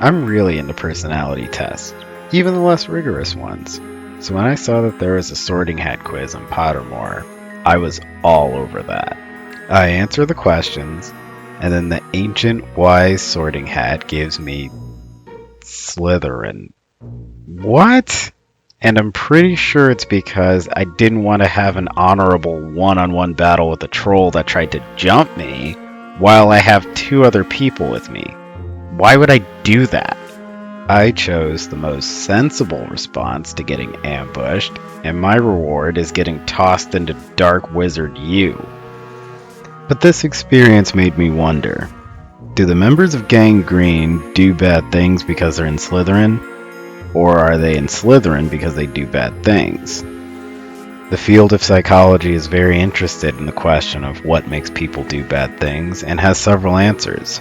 I'm really into personality tests, even the less rigorous ones. So when I saw that there was a sorting hat quiz on Pottermore, I was all over that. I answer the questions, and then the ancient wise sorting hat gives me Slytherin. What? And I'm pretty sure it's because I didn't want to have an honorable one-on-one battle with a troll that tried to jump me while I have two other people with me. Why would I do that? I chose the most sensible response to getting ambushed, and my reward is getting tossed into Dark Wizard U. But this experience made me wonder, do the members of Gang Green do bad things because they're in Slytherin? Or are they in Slytherin because they do bad things? The field of psychology is very interested in the question of what makes people do bad things and has several answers.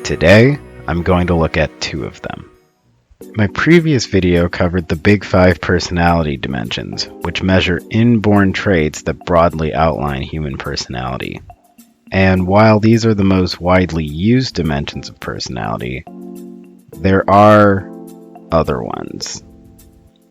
Today, I'm going to look at two of them. My previous video covered the Big Five personality dimensions, which measure inborn traits that broadly outline human personality. And while these are the most widely used dimensions of personality, there are other ones.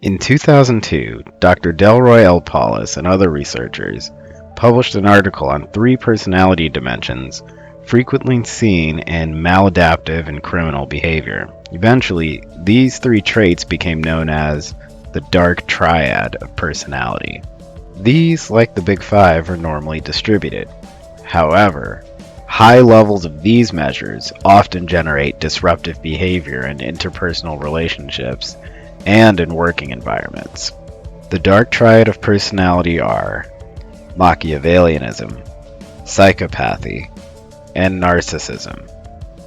In 2002, Dr. Delroy L. Paulus and other researchers published an article on 3 personality dimensions frequently seen in maladaptive and criminal behavior. Eventually, these 3 traits became known as the dark triad of personality. These, like the Big Five, are normally distributed. However, high levels of these measures often generate disruptive behavior in interpersonal relationships and in working environments. The dark triad of personality are Machiavellianism, psychopathy, and narcissism.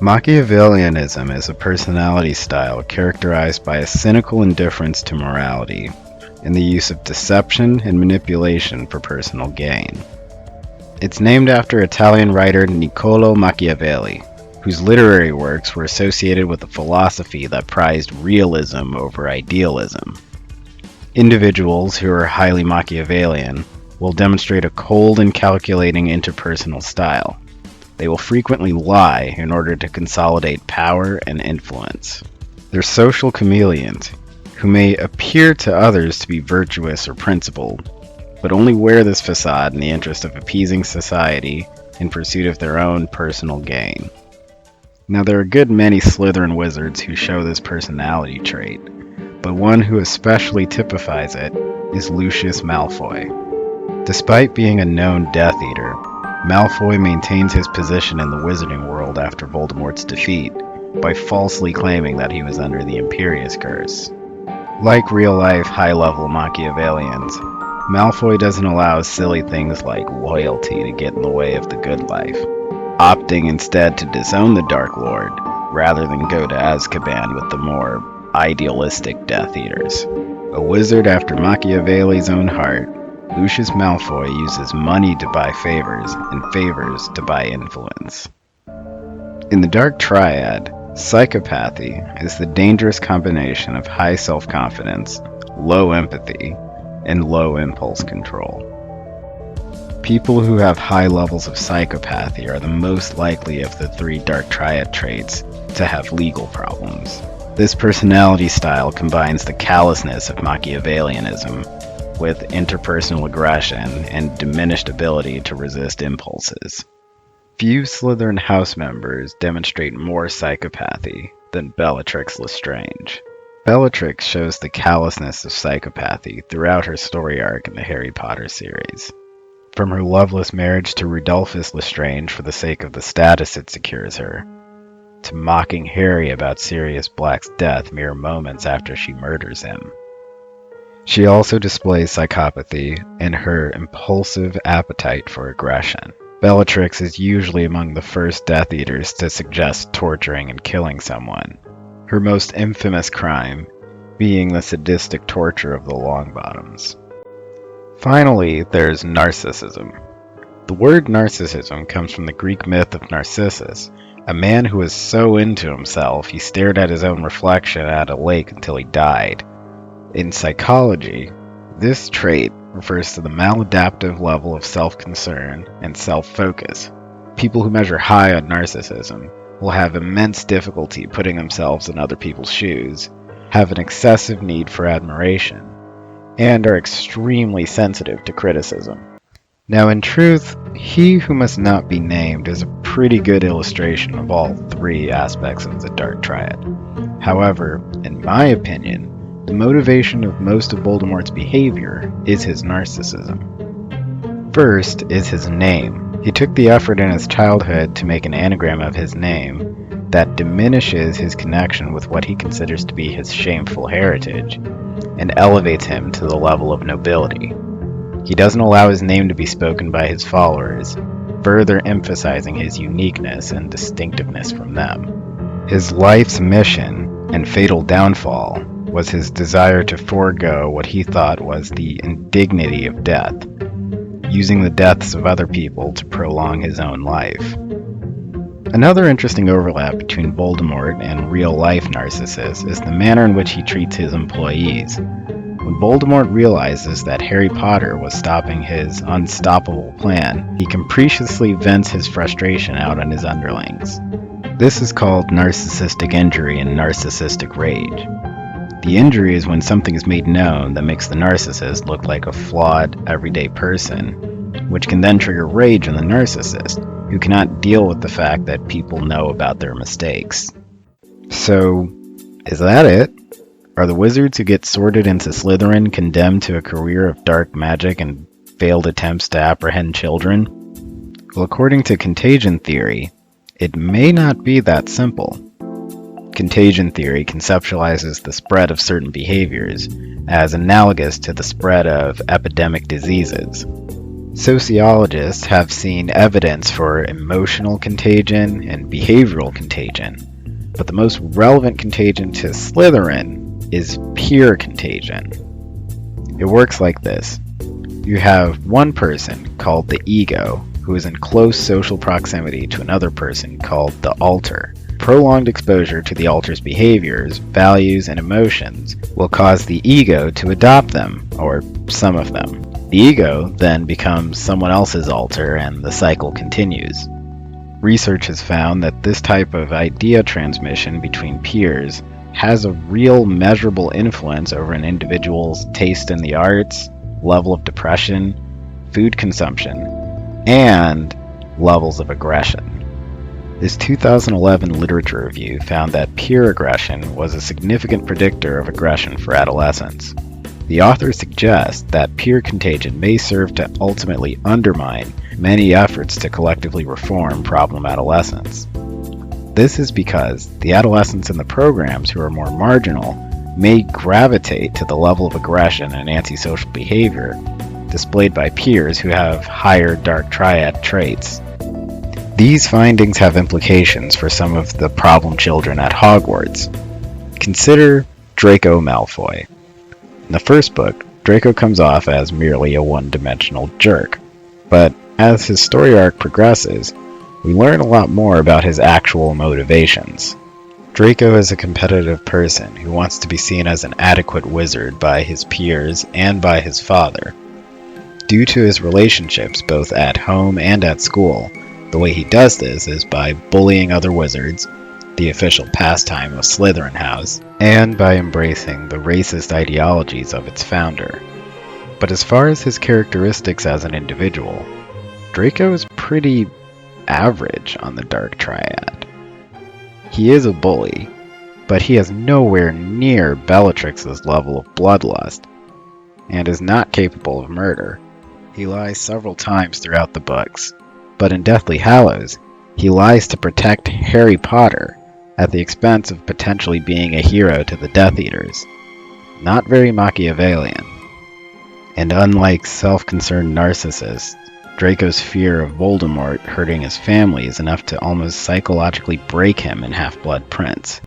Machiavellianism is a personality style characterized by a cynical indifference to morality and the use of deception and manipulation for personal gain. It's named after Italian writer Niccolò Machiavelli, whose literary works were associated with a philosophy that prized realism over idealism. Individuals who are highly Machiavellian will demonstrate a cold and calculating interpersonal style. They will frequently lie in order to consolidate power and influence. They're social chameleons who may appear to others to be virtuous or principled, but only wear this facade in the interest of appeasing society in pursuit of their own personal gain. Now, there are a good many Slytherin wizards who show this personality trait, but one who especially typifies it is Lucius Malfoy. Despite being a known Death Eater, Malfoy maintains his position in the wizarding world after Voldemort's defeat by falsely claiming that he was under the Imperius Curse. Like real-life high-level Machiavellians, Malfoy doesn't allow silly things like loyalty to get in the way of the good life, opting instead to disown the Dark Lord rather than go to Azkaban with the more idealistic Death Eaters. A wizard after Machiavelli's own heart, Lucius Malfoy uses money to buy favors and favors to buy influence. In the Dark Triad, psychopathy is the dangerous combination of high self-confidence, low empathy, and low impulse control. People who have high levels of psychopathy are the most likely of the 3 Dark Triad traits to have legal problems. This personality style combines the callousness of Machiavellianism with interpersonal aggression and diminished ability to resist impulses. Few Slytherin house members demonstrate more psychopathy than Bellatrix Lestrange. Bellatrix shows the callousness of psychopathy throughout her story arc in the Harry Potter series. From her loveless marriage to Rudolphus Lestrange for the sake of the status it secures her, to mocking Harry about Sirius Black's death mere moments after she murders him. She also displays psychopathy in her impulsive appetite for aggression. Bellatrix is usually among the first Death Eaters to suggest torturing and killing someone, her most infamous crime being the sadistic torture of the Longbottoms. Finally, there's narcissism. The word narcissism comes from the Greek myth of Narcissus, a man who was so into himself he stared at his own reflection at a lake until he died. In psychology, this trait refers to the maladaptive level of self-concern and self-focus. People who measure high on narcissism will have immense difficulty putting themselves in other people's shoes, have an excessive need for admiration, and are extremely sensitive to criticism. Now, in truth, he who must not be named is a pretty good illustration of all three aspects of the Dark Triad. However, in my opinion, the motivation of most of Voldemort's behavior is his narcissism. First is his name. He took the effort in his childhood to make an anagram of his name that diminishes his connection with what he considers to be his shameful heritage and elevates him to the level of nobility. He doesn't allow his name to be spoken by his followers, further emphasizing his uniqueness and distinctiveness from them. His life's mission and fatal downfall was his desire to forego what he thought was the indignity of death, using the deaths of other people to prolong his own life. Another interesting overlap between Voldemort and real-life Narcissus is the manner in which he treats his employees. When Voldemort realizes that Harry Potter was stopping his unstoppable plan, he capriciously vents his frustration out on his underlings. This is called narcissistic injury and narcissistic rage. The injury is when something is made known that makes the narcissist look like a flawed, everyday person, which can then trigger rage in the narcissist, who cannot deal with the fact that people know about their mistakes. So, is that it? Are the wizards who get sorted into Slytherin condemned to a career of dark magic and failed attempts to apprehend children? Well, according to Contagion Theory, it may not be that simple. Contagion Theory conceptualizes the spread of certain behaviors as analogous to the spread of epidemic diseases. Sociologists have seen evidence for emotional contagion and behavioral contagion, but the most relevant contagion to Slytherin is peer contagion. It works like this. You have one person called the ego who is in close social proximity to another person called the alter. Prolonged exposure to the alter's behaviors, values, and emotions will cause the ego to adopt them, or some of them. The ego then becomes someone else's alter and the cycle continues. Research has found that this type of idea transmission between peers has a real measurable influence over an individual's taste in the arts, level of depression, food consumption, and levels of aggression. This 2011 literature review found that peer aggression was a significant predictor of aggression for adolescents. The authors suggest that peer contagion may serve to ultimately undermine many efforts to collectively reform problem adolescents. This is because the adolescents in the programs who are more marginal may gravitate to the level of aggression and antisocial behavior displayed by peers who have higher Dark Triad traits. These findings have implications for some of the problem children at Hogwarts. Consider Draco Malfoy. In the first book, Draco comes off as merely a one-dimensional jerk, but as his story arc progresses, we learn a lot more about his actual motivations. Draco is a competitive person who wants to be seen as an adequate wizard by his peers and by his father. Due to his relationships both at home and at school, the way he does this is by bullying other wizards, the official pastime of Slytherin House, and by embracing the racist ideologies of its founder. But as far as his characteristics as an individual, Draco is pretty average on the Dark Triad. He is a bully, but he has nowhere near Bellatrix's level of bloodlust, and is not capable of murder. He lies several times throughout the books, but in Deathly Hallows, he lies to protect Harry Potter at the expense of potentially being a hero to the Death Eaters. Not very Machiavellian. And unlike self-concerned narcissists, Draco's fear of Voldemort hurting his family is enough to almost psychologically break him in Half-Blood Prince.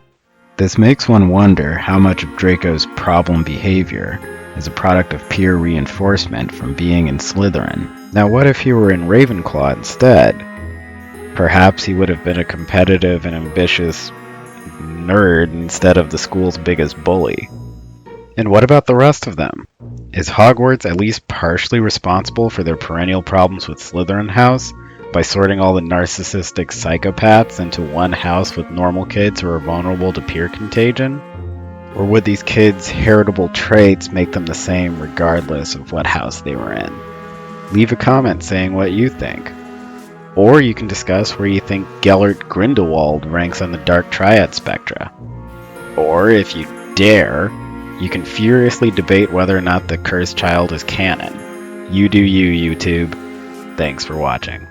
This makes one wonder how much of Draco's problem behavior is a product of peer reinforcement from being in Slytherin. Now what if he were in Ravenclaw instead? Perhaps he would have been a competitive and ambitious nerd instead of the school's biggest bully. And what about the rest of them? Is Hogwarts at least partially responsible for their perennial problems with Slytherin House, By sorting all the narcissistic psychopaths into one house with normal kids who are vulnerable to peer contagion? Or would these kids' heritable traits make them the same regardless of what house they were in? Leave a comment saying what you think. Or you can discuss where you think Gellert Grindelwald ranks on the dark triad spectra. Or, if you dare, you can furiously debate whether or not the cursed child is canon. You do you, YouTube. Thanks for watching.